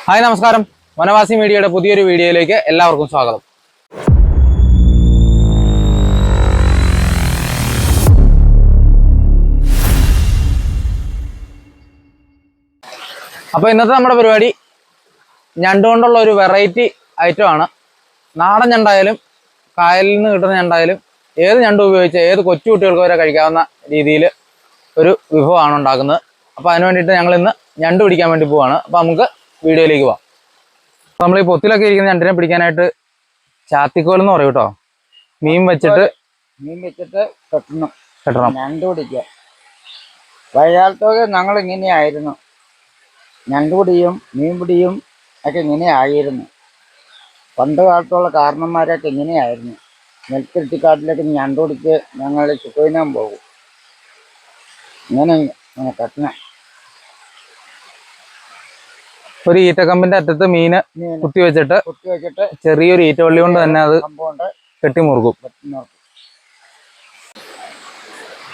Hi നമസ്കാരം. വനവാസി മീഡിയയുടെ പുതിയൊരു വീഡിയോയിലേക്ക് എല്ലാവർക്കും സ്വാഗതം. അപ്പോൾ ഇന്നത്തെ നമ്മുടെ പരിപാടി ഞണ്ടുകൊണ്ടുള്ള ഒരു വെറൈറ്റി ഐറ്റമാണ്. നാടൻ ഞണ്ടായാലും കായലിൽ നിന്ന് കിട്ടുന്ന ഞണ്ടായാലും ഏത് ഞണ്ട് ഉപയോഗിച്ച് ഏത് കൊച്ചു കുട്ടികൾക്ക് വരെ കഴിക്കാവുന്ന രീതിയിൽ ഒരു വിഭവമാണ് ഉണ്ടാക്കുന്നത്. അപ്പോൾ അതിന് വേണ്ടിയിട്ട് ഞങ്ങൾ ഇന്ന് ഞണ്ട് പിടിക്കാൻ വേണ്ടി പോവാണ്. അപ്പോൾ നമുക്ക് വീഡിയോയിലേക്ക് പോവാം. അപ്പോൾ നമ്മൾ ഈ പൊത്തിലൊക്കെ ഇരിക്കുന്ന ഞണ്ടിനെ പിടിക്കാനായിട്ട് ചാത്തിക്കോൽ എന്ന് പറയും കേട്ടോ. മീൻ വെച്ചിട്ട് കെട്ടണം. ഞണ്ട് പിടിക്കുക. പഴയകാലത്തൊക്കെ ഞങ്ങൾ ഇങ്ങനെയായിരുന്നു, ഞണ്ടുപിടിയും മീൻപിടിയും ഒക്കെ ഇങ്ങനെയായിരുന്നു. പണ്ട് കാലത്തുള്ള കാരണന്മാരൊക്കെ ഇങ്ങനെയായിരുന്നു. നെൽക്കൃഷിക്കാട്ടിലേക്ക് ഞണ്ട് പിടിച്ച് ഞങ്ങൾ ചുക്കുവിനാൻ പോകും. ഇങ്ങനെ കെട്ടണ ഒരു ഈറ്റക്കമ്പിന്റെ അറ്റത്ത് മീന് കുത്തി വെച്ചിട്ട് ചെറിയൊരു ഈറ്റവള്ളി കൊണ്ട് തന്നെ അത് കെട്ടിമുറുക്കും.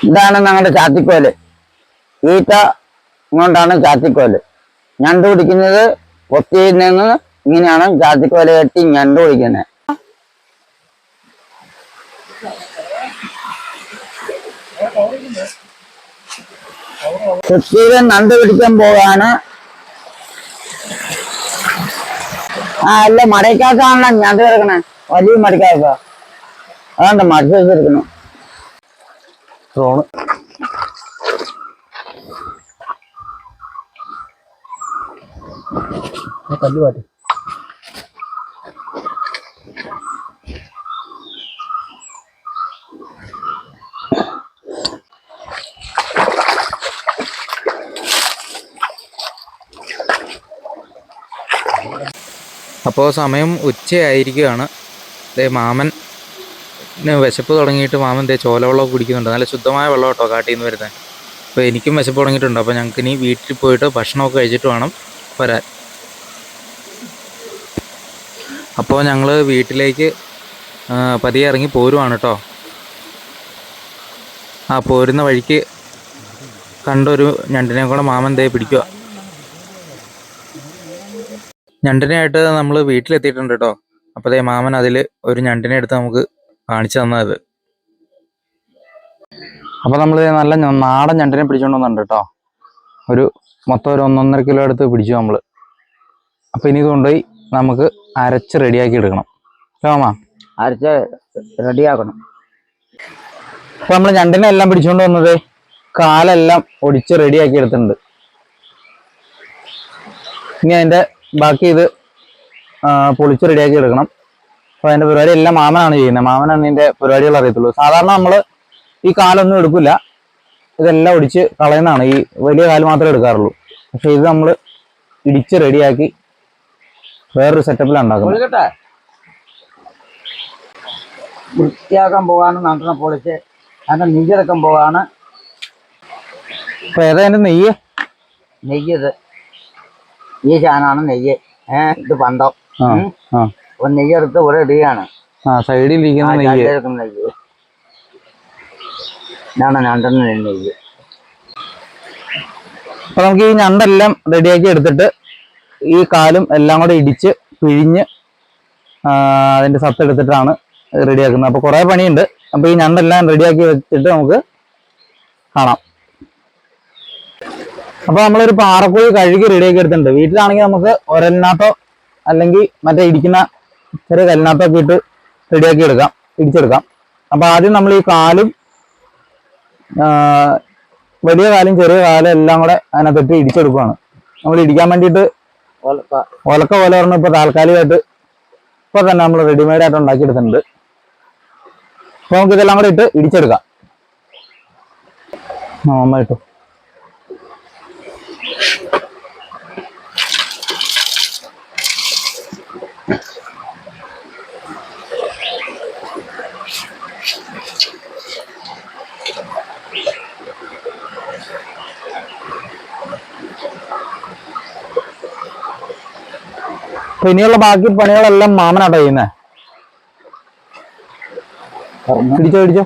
ഇതാണ് ഞങ്ങളുടെ ചാത്തിക്കോല്. ഈറ്റ കൊണ്ടാണ് ചാത്തിക്കോല്. ഞണ്ട് പിടിക്കുന്നത് പൊത്തിയിൽ നിന്ന് ഇങ്ങനെയാണ് ചാത്തിക്കോല കെട്ടി ഞണ്ട് പിടിക്കുന്നത്. കൊച്ചിയില് ഞണ്ട് പിടിക്കാൻ പോവാണ്. അല്ല, മടക്കാക്കാണല്ലോ ഞണ്ട് കിടക്കണേ, വലിയ മടക്കാക്ക. അതുകൊണ്ട് മടിച്ചു വെച്ചെടുക്കണം. ഡ്രോണ് കല്ല് പാട്ടി. അപ്പോൾ സമയം ഉച്ചയായിരിക്കുകയാണ്. മാമന് വിശപ്പ് തുടങ്ങിയിട്ട് മാമൻ ചോലവെള്ളമൊക്കെ കുടിക്കുന്നുണ്ട്. നല്ല ശുദ്ധമായ വെള്ളം കേട്ടോ കാട്ടിൽ നിന്ന് വരുന്നത്. അപ്പോൾ എനിക്കും വിശപ്പ് തുടങ്ങിയിട്ടുണ്ട്. അപ്പോൾ ഞങ്ങൾക്ക് ഇനി വീട്ടിൽ പോയിട്ട് ഭക്ഷണമൊക്കെ കഴിച്ചിട്ട് വേണം വരാൻ. അപ്പോൾ ഞങ്ങൾ വീട്ടിലേക്ക് പതിയെ ഇറങ്ങി പോരുവാണ് കേട്ടോ. ആ പോരുന്ന വഴിക്ക് കണ്ടൊരു ഞണ്ടിനെ കൂടെ മാമൻ പിടിക്കുക. ഞണ്ടിനായിട്ട് നമ്മൾ വീട്ടിലെത്തിയിട്ടുണ്ട് കേട്ടോ. അപ്പോൾ മാമൻ അതിൽ ഒരു ഞണ്ടിനെ എടുത്ത് നമുക്ക് കാണിച്ചു തന്നത്. അപ്പോൾ നമ്മൾ നല്ല നാടൻ ഞണ്ടിനെ പിടിച്ചുകൊണ്ട് വന്നിട്ടുണ്ട് കേട്ടോ. മൊത്തം ഒരു 1.5 കിലോ എടുത്ത് പിടിച്ചു നമ്മൾ. അപ്പോൾ ഇനി ഇത് കൊണ്ടുപോയി നമുക്ക് അരച്ച് റെഡിയാക്കി എടുക്കണം. മാമ അരച്ച് റെഡിയാക്കണം. അപ്പോൾ നമ്മൾ ഞണ്ടിനെ എല്ലാം പിടിച്ചുകൊണ്ട് വന്നത് കാലെല്ലാം ഒടിച്ച് റെഡിയാക്കി എടുത്തിട്ടുണ്ട്. ഇനി അതിൻ്റെ ബാക്കി ഇത് പൊളിച്ച് റെഡിയാക്കി എടുക്കണം. അപ്പോൾ അതിൻ്റെ പരിപാടി എല്ലാം മാമനാണ് ചെയ്യുന്നത്. മാമനാണ് ഇതിൻ്റെ പരിപാടികൾ അറിയത്തുള്ളൂ. സാധാരണ നമ്മൾ ഈ കാലൊന്നും എടുക്കില്ല, ഇതെല്ലാം ഒടിച്ച് കളയുന്നതാണ്. ഈ വലിയ കാല് മാത്രമേ എടുക്കാറുള്ളൂ. പക്ഷെ ഇത് നമ്മൾ ഇടിച്ച് റെഡിയാക്കി വേറൊരു സെറ്റപ്പിലാണ് ഉണ്ടാക്കുന്നത്. വൃത്തിയാക്കാൻ പോകാണ്, നണ്ടെണ്ണം പൊളിച്ച് അതിൻ്റെ നെയ്യെടുക്കാൻ പോവാണ്. അപ്പോൾ ഏതാ അതിൻ്റെ നെയ്യ്? നെയ്യത് ഈ ചാനാണ് നെയ്യ്. ഇത് പണ്ടം. അപ്പൊ നെയ്യെടുത്ത് ഇവിടെ ഇടുകയാണ്. സൈഡിലിരിക്കുന്ന നെയ്യ്. നെയ്യ് ഇതാണ് ഞണ്ടെണ്ണ നെയ്യ്. അപ്പൊ നമുക്ക് ഈ ഞണ്ടെല്ലാം റെഡിയാക്കി എടുത്തിട്ട് ഈ കാലും എല്ലാം കൂടെ ഇടിച്ച് പിഴിഞ്ഞ് അതിന്റെ സത്ത് എടുത്തിട്ടാണ് റെഡിയാക്കുന്നത്. അപ്പൊ കുറെ പണിയുണ്ട്. അപ്പൊ ഈ ഞണ്ടെല്ലാം റെഡിയാക്കി വെച്ചിട്ട് നമുക്ക് കാണാം. അപ്പൊ നമ്മളൊരു പാറക്കുഴി കഴുകി റെഡിയാക്കി എടുത്തിട്ടുണ്ട്. വീട്ടിലാണെങ്കിൽ നമുക്ക് ഒരലിനകത്തോ അല്ലെങ്കിൽ മറ്റേ ഇടിക്കുന്ന ചെറിയ കല്ലിനകത്തോ ഒക്കെ ഇട്ട് റെഡിയാക്കി എടുക്കാം, ഇടിച്ചെടുക്കാം. അപ്പൊ ആദ്യം നമ്മൾ ഈ കാലും വലിയ കാലും ചെറിയ കാലും എല്ലാം കൂടെ അതിനകത്തിട്ട് ഇടിച്ചെടുക്കുകയാണ്. നമ്മൾ ഇടിക്കാൻ വേണ്ടിയിട്ട് ഒലക്ക പോലെ പറഞ്ഞ ഇപ്പൊ താൽക്കാലികമായിട്ട് ഇപ്പൊ തന്നെ നമ്മൾ റെഡിമെയ്ഡ് ആയിട്ട് ഉണ്ടാക്കിയെടുത്തിട്ടുണ്ട്. അപ്പൊ നമുക്ക് ഇതെല്ലാം കൂടെ ഇട്ട് ഇടിച്ചെടുക്കാം. നന്നായിട്ടു ഇനിയുള്ള ബാക്കി പണികളെല്ലാം മാമനാട്ടോ ചെയ്യുന്നേ. പിടിച്ചോ.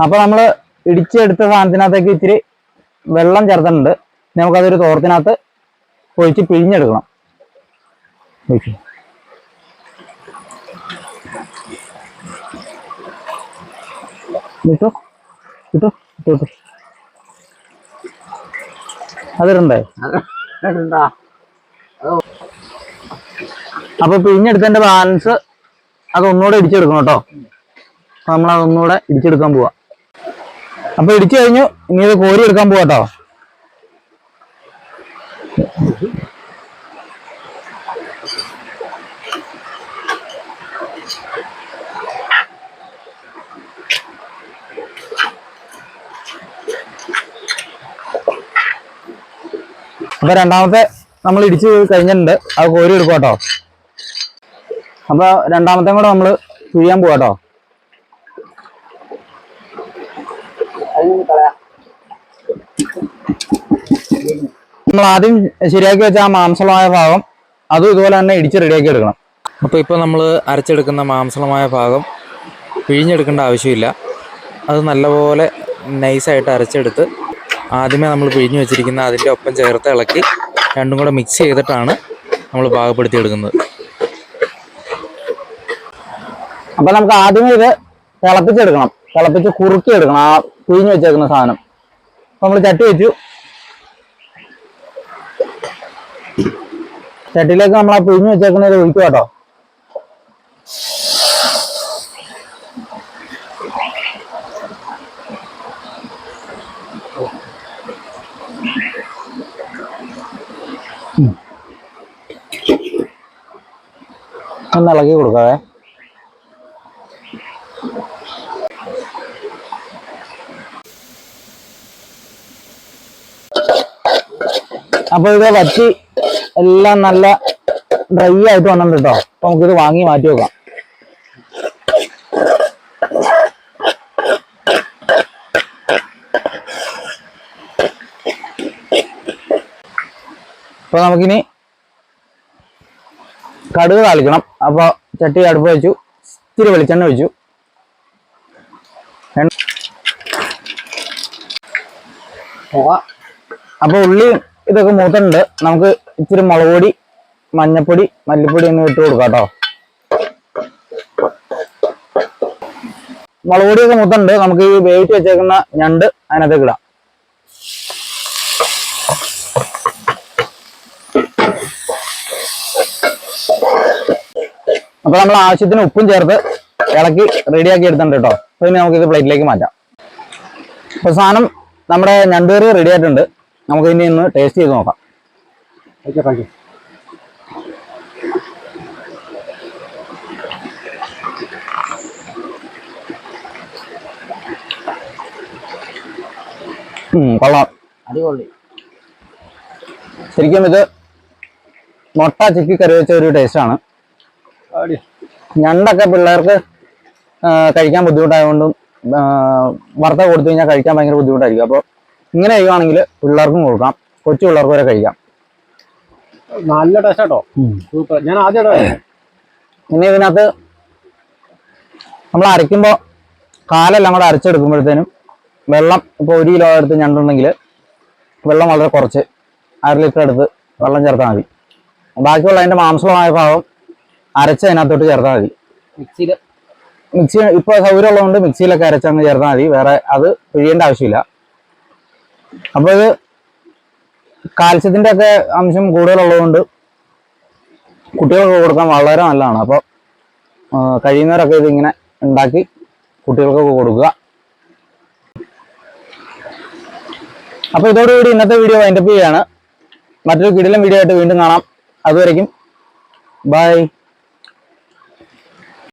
അപ്പൊ നമ്മൾ ഇടിച്ചെടുത്ത സാധനത്തിനകത്തേക്ക് ഇത്തിരി വെള്ളം ചേർത്തിട്ടുണ്ട്. നമുക്കതൊരു തോർത്തിനകത്ത് ഒഴിച്ച് പിഴിഞ്ഞെടുക്കണം. കിട്ടോ കിട്ടോ കിട്ടോ അതിടണ്ടേ? അപ്പൊ പിഴിഞ്ഞെടുത്തതിന്റെ ബാലൻസ് അതൊന്നുകൂടെ ഇടിച്ചെടുക്കണം കേട്ടോ. നമ്മളതൊന്നുകൂടെ ഇടിച്ചെടുക്കാൻ പോവാ. അപ്പൊ ഇടിച്ചു കഴിഞ്ഞു. ഇനി ഇത് കോരി എടുക്കാൻ പോവാട്ടോ. അപ്പൊ രണ്ടാമത്തെ നമ്മൾ ഇടിച്ച് കഴിഞ്ഞിട്ടുണ്ട്. അത് കോരി എടുക്കുക കേട്ടോ. അപ്പൊ രണ്ടാമത്തെ കൂടെ നമ്മൾ പിഴിയാൻ പോവാട്ടോ. നമ്മൾ ആദ്യം ശരിയാക്കി വെച്ച ആ മാംസളമായ ഭാഗം അതും ഇതുപോലെ തന്നെ ഇടിച്ച് റെഡിയാക്കി എടുക്കണം. അപ്പോൾ ഇപ്പോൾ നമ്മൾ അരച്ചെടുക്കുന്ന മാംസളമായ ഭാഗം പിഴിഞ്ഞെടുക്കേണ്ട ആവശ്യമില്ല. അത് നല്ലപോലെ നൈസായിട്ട് അരച്ചെടുത്ത് ആദ്യമേ നമ്മൾ പിഴിഞ്ഞ് വെച്ചിരിക്കുന്ന അതിൻ്റെ ഒപ്പം ചേർത്ത് ഇളക്കി രണ്ടും കൂടെ മിക്സ് ചെയ്തിട്ടാണ് നമ്മൾ പാകപ്പെടുത്തി എടുക്കുന്നത്. അപ്പൊ നമുക്ക് ആദ്യമേ ഇത് തിളപ്പിച്ചെടുക്കണം. തിളപ്പിച്ച് കുറുക്കി എടുക്കണം ആ പിഴിഞ്ഞ് വെച്ചേക്കുന്ന സാധനം. അപ്പൊ നമ്മൾ ചട്ടി വെച്ചു. ചട്ടിയിലേക്ക് നമ്മൾ ആ പിഴിഞ്ഞ് വെച്ചേക്കുന്നത് ഒഴിക്കുക കേട്ടോ. ഒന്ന് ഇളക്കി കൊടുക്കാവേ. അപ്പൊ ഇത് വറ്റി എല്ലാം നല്ല ഡ്രൈ ആയിട്ട് വന്നിട്ടുണ്ട് കേട്ടോ. അപ്പൊ നമുക്കിത് വാങ്ങി മാറ്റി വെക്കാം. അപ്പൊ നമുക്കിനി കടുക് താളിക്കണം. അപ്പൊ ചട്ടി അടുപ്പ് വെച്ചു. ഇത്തിരി വെളിച്ചെണ്ണ ഒഴിച്ചു. അപ്പൊ ഉള്ളി ഇതൊക്കെ മൂത്തുണ്ട്. നമുക്ക് ഇച്ചിരി മുളക് പൊടി, മഞ്ഞപ്പൊടി, മല്ലിപ്പൊടി ഒന്ന് ഇട്ട് കൊടുക്കാം കേട്ടോ. മുളക് പൊടിയൊക്കെ മൂത്തുണ്ട്. നമുക്ക് ഈ വേവിച്ച് വെച്ചേക്കുന്ന ഞണ്ട് അതിനകത്തേക്ക് ഇടാം. അപ്പൊ നമ്മൾ ആവശ്യത്തിന് ഉപ്പും ചേർത്ത് ഇളക്കി റെഡിയാക്കി എടുത്തിട്ടുണ്ട് കേട്ടോ. അപ്പൊ ഇനി നമുക്കിത് പ്ലേറ്റിലേക്ക് മാറ്റാം. അപ്പൊ സാധനം നമ്മുടെ ഞണ്ടുകറി റെഡി ആയിട്ടുണ്ട്. നമുക്ക് ഇനി ഒന്ന് ടേസ്റ്റ് ചെയ്ത് നോക്കാം. കൊള്ളാം, അടിപൊളി. ശരിക്കും ഇത് മുട്ട ചിക്കി കറി വെച്ച ഒരു ടേസ്റ്റാണ്. ഞണ്ടൊക്കെ പിള്ളേർക്ക് കഴിക്കാൻ ബുദ്ധിമുട്ടായതുകൊണ്ടും വറുത്ത കൊടുത്തു കഴിഞ്ഞാൽ കഴിക്കാൻ ഭയങ്കര ബുദ്ധിമുട്ടായിരിക്കും. അപ്പോൾ ഇങ്ങനെ ചെയ്യുവാണെങ്കിൽ പിള്ളേർക്കും കൊടുക്കാം, കൊച്ചു പിള്ളേർക്ക് വരെ കഴിക്കാം. നല്ല ടേസ്റ്റ് കേട്ടോ. ഞാൻ ആദ്യമായിട്ട് ഇനി ഇതിനകത്ത് നമ്മൾ അരയ്ക്കുമ്പോൾ കാലെല്ലാം കൂടെ അരച്ചെടുക്കുമ്പോഴത്തേനും വെള്ളം, ഇപ്പോൾ 1 കിലോ എടുത്ത് ഞണ്ടുണ്ടെങ്കിൽ വെള്ളം വളരെ കുറച്ച് 1/2 ലിറ്റർ എടുത്ത് വെള്ളം ചേർത്താൽ മതി. ബാക്കിയുള്ള അതിൻ്റെ മാംസളമായ ഭാഗം അരച്ച് അതിനകത്തോട്ട് ചേർത്താൽ മതി. മിക്സി ഇപ്പോൾ സൗകര്യം ഉള്ളതുകൊണ്ട് മിക്സിയിലൊക്കെ അരച്ചങ്ങ് ചേർത്താൽ മതി. വേറെ അത് പിഴിയേണ്ട ആവശ്യമില്ല. അപ്പോൾ ഇത് കാൽസ്യത്തിൻ്റെ ഒക്കെ അംശം കൂടുതലുള്ളതുകൊണ്ട് കുട്ടികൾക്ക് കൊടുക്കാൻ വളരെ നല്ലതാണ്. അപ്പോൾ കഴിയുന്നവരൊക്കെ ഇതിങ്ങനെ ഉണ്ടാക്കി കുട്ടികൾക്കൊക്കെ കൊടുക്കുക. അപ്പോൾ ഇതോടുകൂടി ഇന്നത്തെ വീഡിയോ വൈൻഡപ്പ് ചെയ്യുകയാണ്. മറ്റൊരു കിടിലൻ വീഡിയോ ആയിട്ട് വീണ്ടും കാണാം. അതുവരേക്കും ബൈ.